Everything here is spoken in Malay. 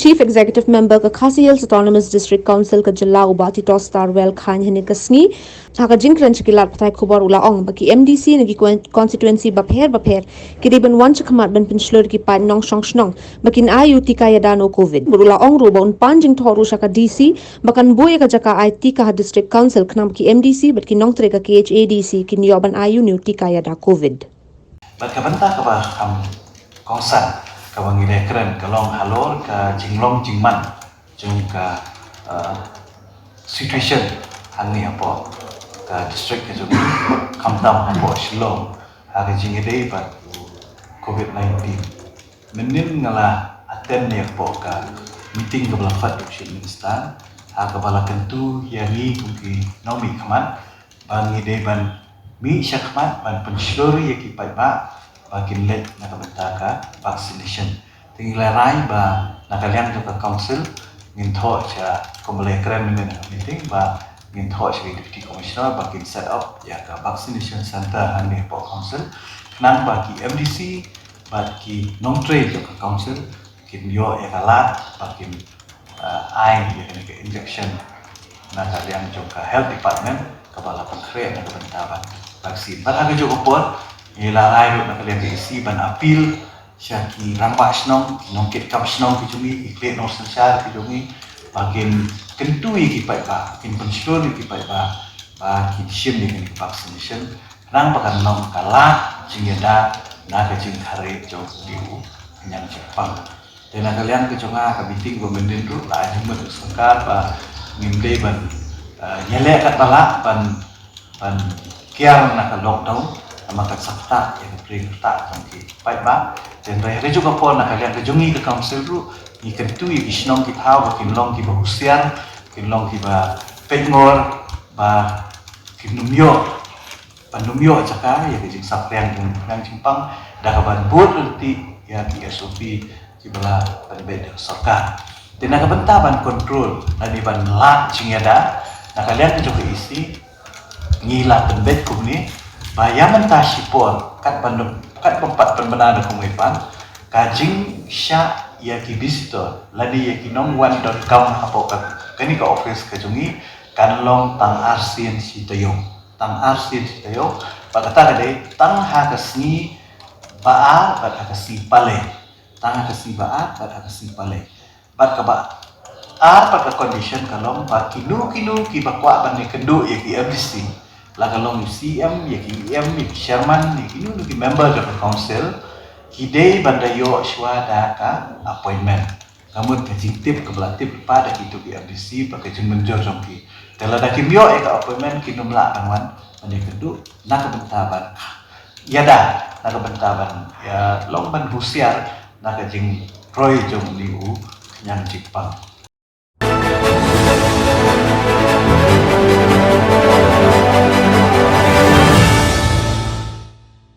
Chief Executive Member ka Khasi Hills Autonomous District Council ka Jala Ubati Tostar Well Khan hini kasni haka jinkran chikilat patai kubar ula ong baki MDC nagi constituency bapher kiriban wan chakamat ban penslur ki pan nong shong shnong bakin ayu tika yadano COVID burula ong ruba un panjing thoru shaka DC bakan boye ka jaka IT ka District Council knam ki MDC bat ki nong tre ka KHADC ki niyoban ayu niu tika yada COVID. Berkabenta ka ba kongsan ka bangile keren kalong halor ka jinglong jingman jung ka situation hangi apo ka district ka jung kamtam apo shilong aga jingide ba COVID-19 menin ngala attend ne apo ka meeting ka belafat duksin ministan aga bala kentu yangi kuki nomi kaman bangide ban mi syakmat ban pensluri yaki paiba bakin let nakabenta ka vaccination tinggal rai ba nakalian ka council ngintho cha komble kren min meeting ba ngintho cha deputy commissioner bakin set up ya ka vaccination center ane po council nang baki MDC baki non trade ka council kin yo ya kalat bakin ai ya ka injection nakalian ka health department kabala pangkre nakabenta ba vaksin ban aga jo upor ilarai ro nakalian isi ban appeal syaki rampak snong nongkit kam snong ki jumi ikle no sensar ki jumi bagian kentui ki pai ba kin pensyur ki pai ba ki sim ni ki vaccination nang bakan nong kala jingeda na ka jing khare jo diu nyang Jepang dan kalian ke jonga ka meeting go menden ru la himat sangkar ba ngimde ban nyele kat bala ban kiar na ka lockdown maka sakta yang beri tak tangki baik ba dan raya juga pun nak kalian kejungi ke council ru ni kentu i bisnong ki thau kin long ki bahusian kin long ki ba pengor ba kinumyo panumyo caka ya ke jing saprian nang Jepang dah ban bot nanti ya ki SOP ki bala bed sarkar dan nak benta ban kontrol dan ban lat jingada nak kalian juga isi ngila tembet kumni bayaman tasipor kat pempat penbenada kumipan kajing sya ya ki visitor ladi ya ki nong1.com apo kani ka office kajungi kanlong tang arsin sitayong pakata kade tang hakasni baa bat hakasni pale tang hakasni baa bat hakasni pale bat ka ba pat ka condition kalong ba kinu ki bakwa ban ni kendu ya ki MDC la kalong CM ya ki EM ni chairman ni kinu ki member of the council hidei bandayo swada ka appointment kamu kajintip kebelatip pada kitu ki MDC pakai jeng menjor jongki tela da kimyo ka appointment kinum la kanwan ane kedu nak bentaban yada nak bentaban ya long ban husiar nak jeng proy jong liu nyang Jepang